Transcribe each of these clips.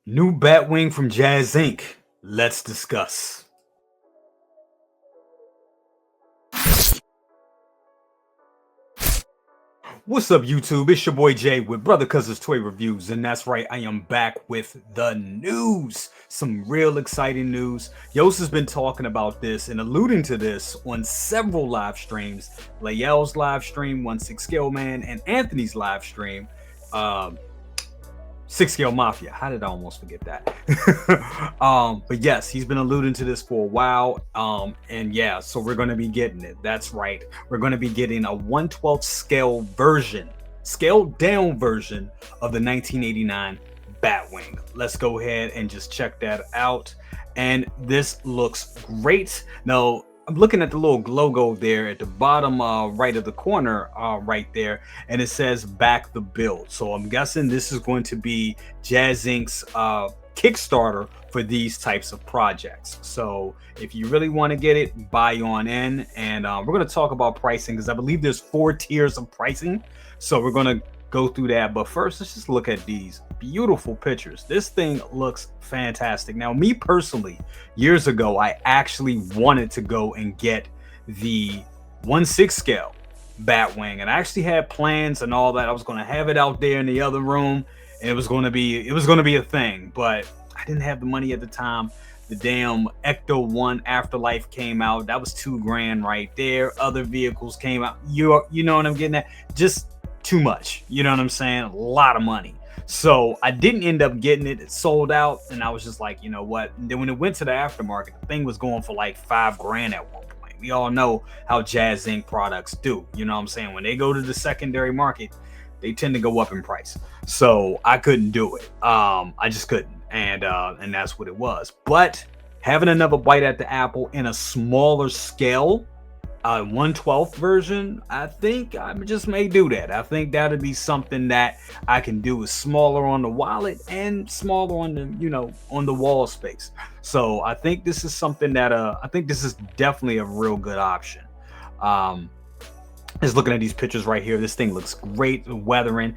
New Batwing from Jazzinc. Let's discuss. What's up, YouTube? It's your boy Jay with Brother Cuz's Toy Reviews, and that's right, I am back with the news. Some real exciting news. Yost has been talking about this and alluding to this on several live streams. Layel's live stream, 1/6 Scale Man, and Anthony's live stream. Um, Six Scale Mafia. How did I almost forget that? But yes, he's been alluding to this for a while. And yeah, so we're gonna be getting it. That's right. We're gonna be getting a 1/12 scale version, scaled down version of the 1989 Batwing. Let's go ahead and just check that out. And this looks great. Now, I'm looking at the little logo there at the bottom right of the corner right there, and it says back the build. So I'm guessing this is going to be Jazzinc's Kickstarter for these types of projects. So if you really want to get it, buy on in. And we're going to talk about pricing because I believe there's 4 tiers of pricing. So we're going to go through that. But first, let's just look at these beautiful pictures. This thing looks fantastic. Now, me personally, years ago, I actually wanted to go and get the 1/6 scale Batwing, and I actually had plans and all that. I was going to have it out there in the other room, and it was going to be a thing, but I didn't have the money at the time. The damn Ecto 1 Afterlife came out. That was $2,000 right there. Other vehicles came out. You know what I'm getting at? Just too much. You know what I'm saying? A lot of money. So I didn't end up getting it. It sold out, and I was just like, you know what? And then when it went to the aftermarket, the thing was going for like $5,000 at one point. We all know how Jazzinc products do. You know what I'm saying? When they go to the secondary market, they tend to go up in price. So I couldn't do it. I just couldn't, and that's what it was. But having another bite at the apple in a smaller scale, 1/12 version, I think I just may do that. I think that'd be something that I can do is smaller on the wallet and smaller on the on the wall space. So I think this is something that I think this is definitely a real good option. um just looking at these pictures right here, this thing looks great. Weathering,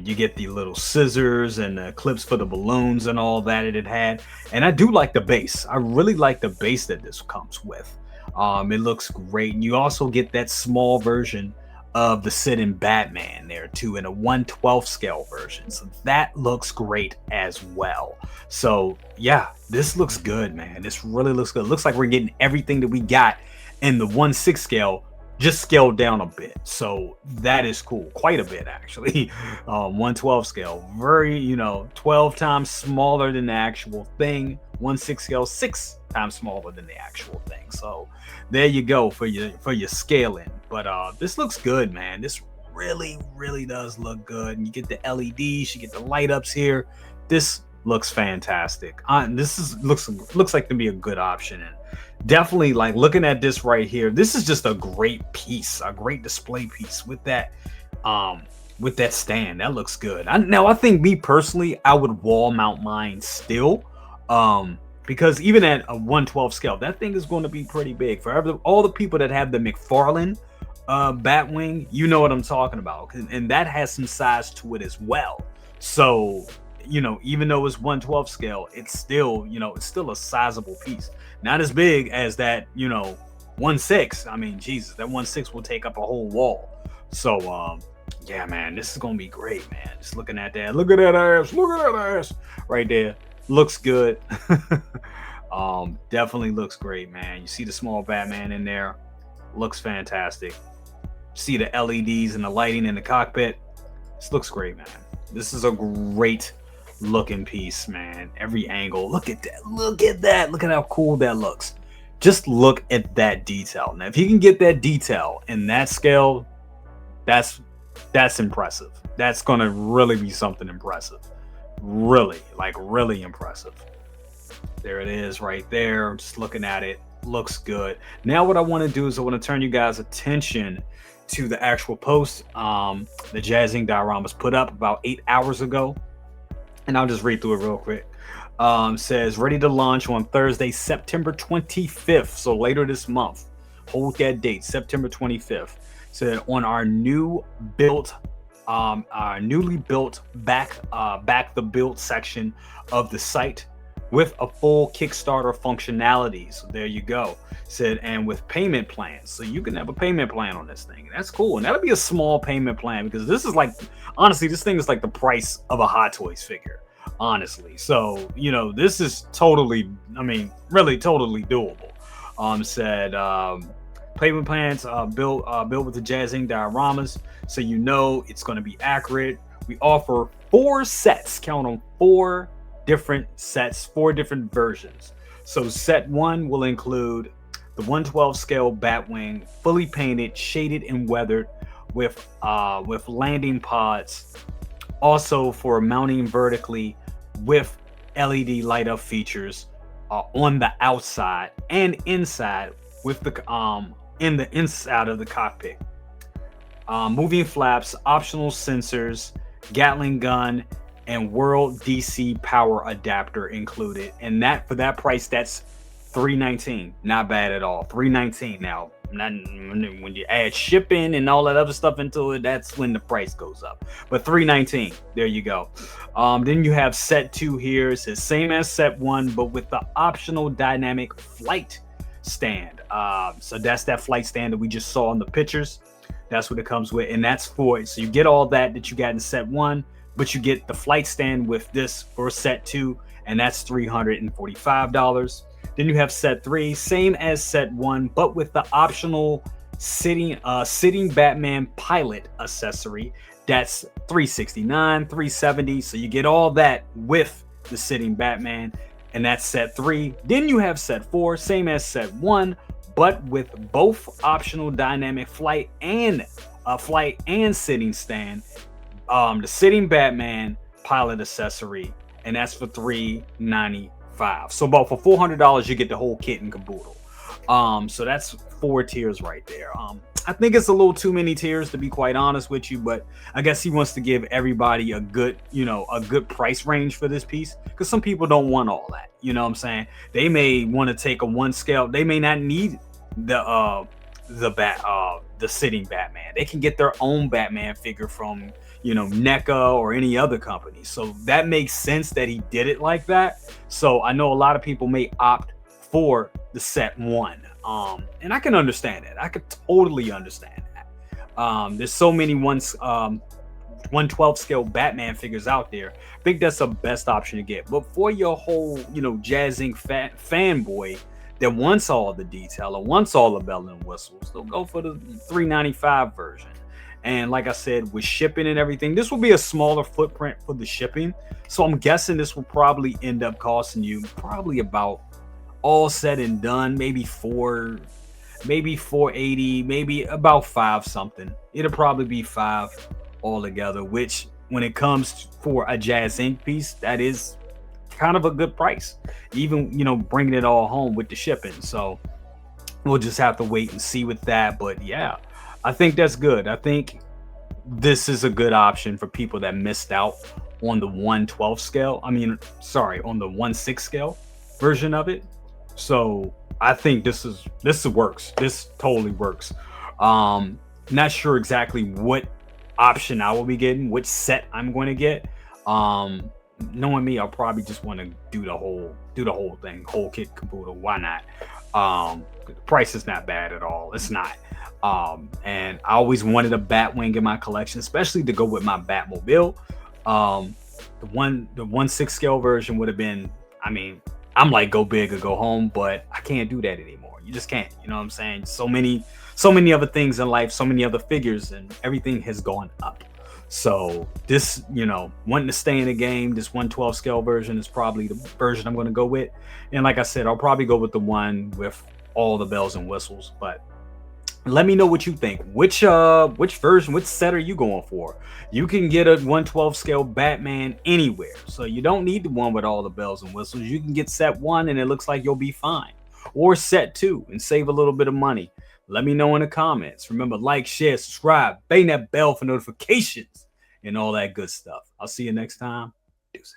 you get the little scissors and the clips for the balloons and all that it had. And I do like the base. I really like the base that this comes with. It looks great, and you also get that small version of the sitting Batman there too, in a 1/12 scale version. So that looks great as well. So yeah, this looks good, man. This really looks good. Looks like we're getting everything that we got in the 1/6 scale, just scaled down a bit. So that is cool, quite a bit actually. 1/12 scale, very 12 times smaller than the actual thing. 1/6 scale, 6 times smaller than the actual thing. So there you go for your scaling. But this looks good, man. This really does look good. And you get the LEDs, you get the light ups here. This looks fantastic. Looks like to be a good option. And definitely, like, looking at this right here, this is just a great piece, a great display piece with that stand. That looks good. I think, me personally, I would wall mount mine still, because even at a 1/12 scale, that thing is going to be pretty big. For all the people that have the McFarlane Batwing, you know what I'm talking about, and that has some size to it as well. So even though it's 1/12 scale, it's still a sizable piece. Not as big as that 1/6. I mean, Jesus, that 1/6 will take up a whole wall. So yeah, man, this is gonna be great, man. Just looking at that, look at that ass, right there. Looks good. Definitely looks great, man. You see the small Batman in there, looks fantastic. See the LEDs and the lighting in the cockpit. This looks great, man. This is a great looking piece, man. Every angle, look at that, look at how cool that looks. Just look at that detail. Now if you can get that detail in that scale, that's impressive. That's gonna really be something impressive. Really impressive. There it is right there. I'm just looking at it, looks good. Now what I want to do is I want to turn you guys attention to the actual post the Jazzinc Dioramas put up about 8 hours ago, and I'll just read through it real quick. Says ready to launch on Thursday, September 25th, so later this month. Hold that date, September 25th. Said on our new built our newly built back the build section of the site with a full Kickstarter functionality. So there you go. Said, and with payment plans, so you can have a payment plan on this thing. That's cool, and that'll be a small payment plan because this is like, honestly, this thing is like the price of a Hot Toys figure. Honestly, so this is totally, I mean, really totally doable. Said payment plans built with the Jazzinc Dioramas, so it's going to be accurate. We offer 4 sets. Count on 4 different sets, 4 different versions. So set 1 will include the 112 scale Batwing, fully painted, shaded, and weathered, with landing pods. Also for mounting vertically with LED light up features on the outside and inside with the in the inside of the cockpit. Moving flaps, optional sensors, Gatling gun, and World DC power adapter included. And that, for that price, that's 319. Not bad at all. 319. Now, when you add shipping and all that other stuff into it, that's when the price goes up. But 319. There you go. Then you have set 2 here. It's the same as set 1, but with the optional dynamic flight stand. So that's that flight stand that we just saw in the pictures. That's what it comes with, and that's for it. So you get all that you got in set 1, but you get the flight stand with this for set 2, and that's $345. Then you have set 3, same as set 1, but with the optional sitting Batman pilot accessory. That's $369, $370. So you get all that with the sitting Batman, and that's set 3. Then you have set 4, same as set 1, but with both optional dynamic flight and sitting stand. The sitting Batman pilot accessory, and that's for $395. So about for $400, you get the whole kit and caboodle. So that's 4 tiers right there. I think it's a little too many tiers, to be quite honest with you, but I guess he wants to give everybody a good price range for this piece, because some people don't want all that. You know what I'm saying? They may want to take a 1 scale. They may not need the sitting Batman. They can get their own Batman figure from NECA or any other company. So that makes sense that he did it like that. So I know a lot of people may opt for the set 1. And I can understand it. I could totally understand that. There's so many 112 scale Batman figures out there. I think that's the best option to get. But for your whole, Jazzinc fanboy that wants all the detail or wants all the bell and whistles, they'll go for the $395 version. And like I said, with shipping and everything, this will be a smaller footprint for the shipping. So I'm guessing this will probably end up costing you probably about, all said and done, maybe 480, maybe about 5 something. It'll probably be 5 altogether, which when it comes for a Jazzinc piece, that is kind of a good price, even bringing it all home with the shipping. So we'll just have to wait and see with that. But yeah, I think that's good. I think this is a good option for people that missed out on the 112 scale. On the 1/6 scale version of it. So I think this works. This totally works. Not sure exactly what option I will be getting, which set I'm going to get. Knowing me, I'll probably just want to do the whole thing, whole kit caboodle. Why not? The price is not bad at all. It's not. And I always wanted a Batwing in my collection, especially to go with my Batmobile. The 1/6 scale version would have been, I'm like, go big or go home, but I can't do that anymore. You just can't. You know what I'm saying? So many other things in life, so many other figures, and everything has gone up. So this, wanting to stay in the game, this 112 scale version is probably the version I'm going to go with. And like I said, I'll probably go with the one with all the bells and whistles. But let me know what you think. Which version, which set are you going for? You can get a 112 scale Batman anywhere, so you don't need the one with all the bells and whistles. You can get set 1 and it looks like you'll be fine, or set 2 and save a little bit of money. Let me know in the comments. Remember, like, share, subscribe, bang that bell for notifications and all that good stuff. I'll see you next time. Deuces.